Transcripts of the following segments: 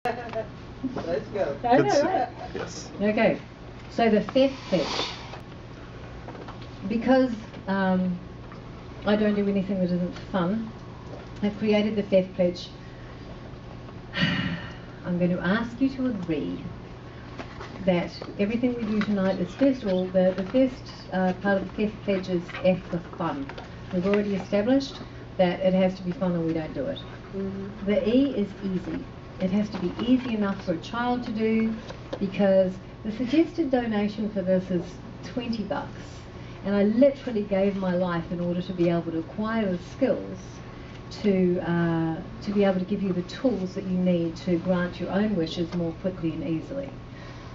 Let's go. I know, right? Yes. Okay, so the theft pledge. Because I don't do anything that isn't fun, I've created the theft pledge. I'm going to ask you to agree that everything we do tonight is, first of all, the first part of the theft pledge is F for fun. We've already established that it has to be fun or we don't do it. The E is easy. It has to be easy enough for a child to do, because the suggested donation for this is $20, and I literally gave my life in order to be able to acquire the skills to be able to give you the tools that you need to grant your own wishes more quickly and easily.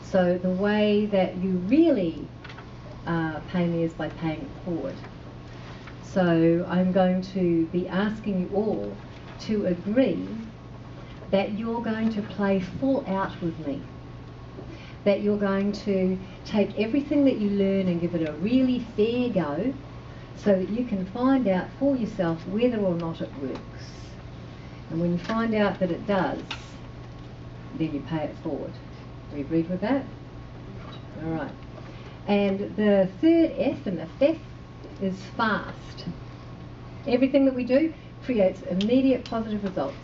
So the way that you really pay me is by paying it forward. So I'm going to be asking you all to agree that you're going to play full out with me, that you're going to take everything that you learn and give it a really fair go, so that you can find out for yourself whether or not it works. And when you find out that it does, then you pay it forward. Are you agreed with that? All right. And the third F in the theft is fast. Everything that we do creates immediate positive results.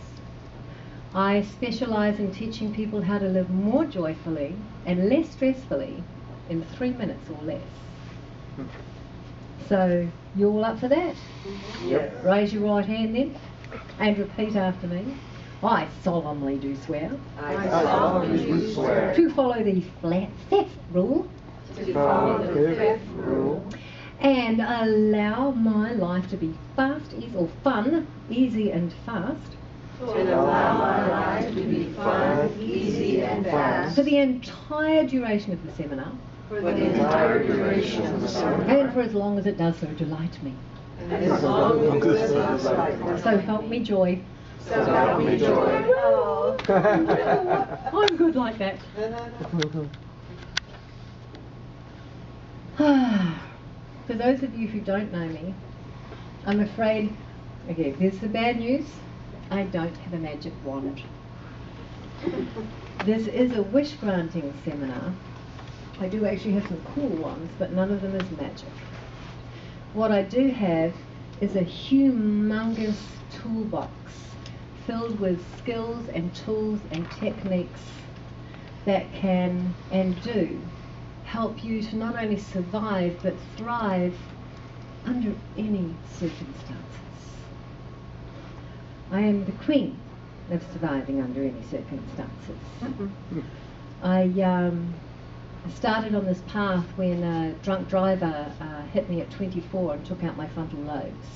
I specialise in teaching people how to live more joyfully and less stressfully in 3 minutes or less. So, you all up for that? Yep. Raise your right hand then, and repeat after me. I solemnly do swear I solemnly do swear to follow the theft rule to follow the theft rule and allow my life to be fast, easy, or fun, easy and fast, to allow my life to be fun, easy, and fast for the entire duration of the seminar, for the entire duration of the seminar, and for as long as it does so delight me. and as long as it does like So help me joy. So help me joy. Oh. I'm good like that. For those of you who don't know me, I'm afraid, okay, there's the bad news. I don't have a magic wand. This is a wish granting seminar. I do actually have some cool ones, but none of them is magic. What I do have is a humongous toolbox filled with skills and tools and techniques that can and do help you to not only survive but thrive under any circumstances. I am the queen of surviving under any circumstances. I started on this path when a drunk driver hit me at 24 and took out my frontal lobes.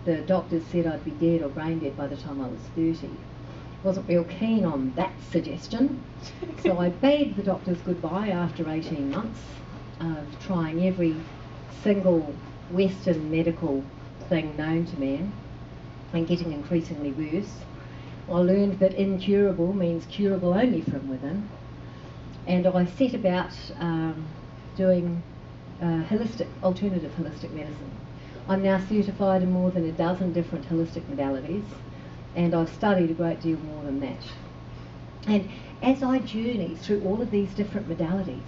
The doctors said I'd be dead or brain dead by the time I was 30. Wasn't real keen on that suggestion, so I bade the doctors goodbye after 18 months of trying every single Western medical thing known to man and getting increasingly worse. I learned that incurable means curable only from within, and I set about doing alternative holistic medicine. I'm now certified in more than a dozen different holistic modalities, and I've studied a great deal more than that. And as I journeyed through all of these different modalities,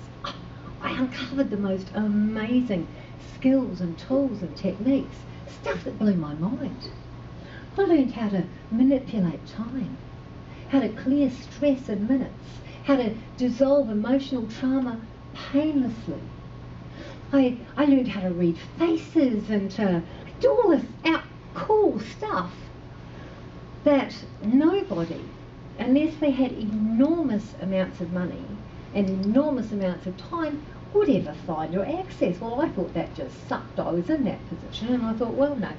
I uncovered the most amazing skills and tools and techniques, stuff that blew my mind. I learned how to manipulate time, how to clear stress in minutes, how to dissolve emotional trauma painlessly. I learned how to read faces and to do all this cool stuff that nobody, unless they had enormous amounts of money and enormous amounts of time, would ever find or access. Well, I thought that just sucked. I was in that position, and I thought, well, no.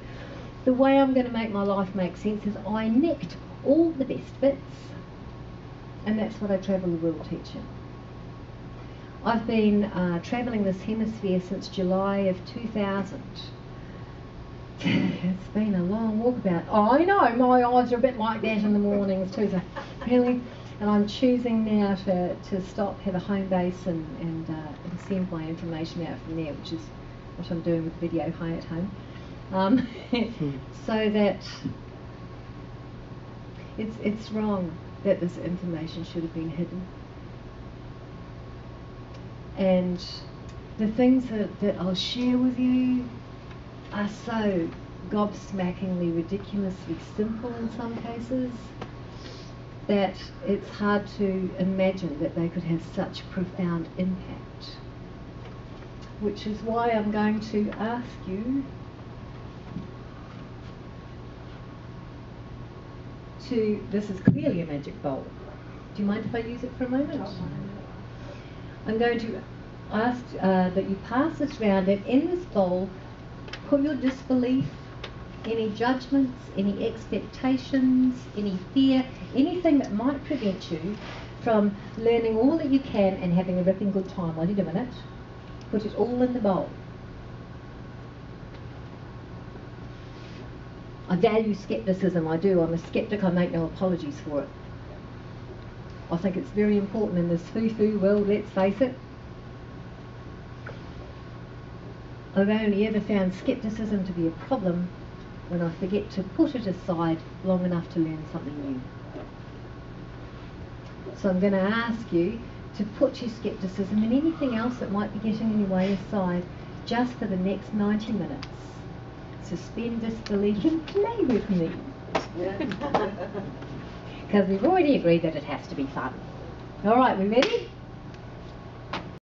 The way I'm going to make my life make sense is I nicked all the best bits, and that's what I travel the world teaching. I've been travelling this hemisphere since July of 2000. It's been a long walkabout. Oh, I know, my eyes are a bit like that in the mornings too, so really, and I'm choosing now to stop, have a home base and send my information out from there, which is what I'm doing with Video Hi at Home. So that it's wrong that this information should have been hidden. And the things that I'll share with you are so gobsmackingly, ridiculously simple in some cases that it's hard to imagine that they could have such profound impact. Which is why I'm going to ask you to, this is clearly a magic bowl. Do you mind if I use it for a moment? I'm going to ask that you pass this round, and in this bowl put your disbelief, any judgments, any expectations, any fear, anything that might prevent you from learning all that you can and having a ripping good time while you're doing it. Put it all in the bowl. I value skepticism, I do. I'm a skeptic, I make no apologies for it. I think it's very important in this foo-foo world, let's face it. I've only ever found skepticism to be a problem when I forget to put it aside long enough to learn something new. So I'm going to ask you to put your skepticism and anything else that might be getting in your way aside just for the next 90 minutes. Suspend disbelief and play with me. Because we've already agreed that it has to be fun. All right, we ready?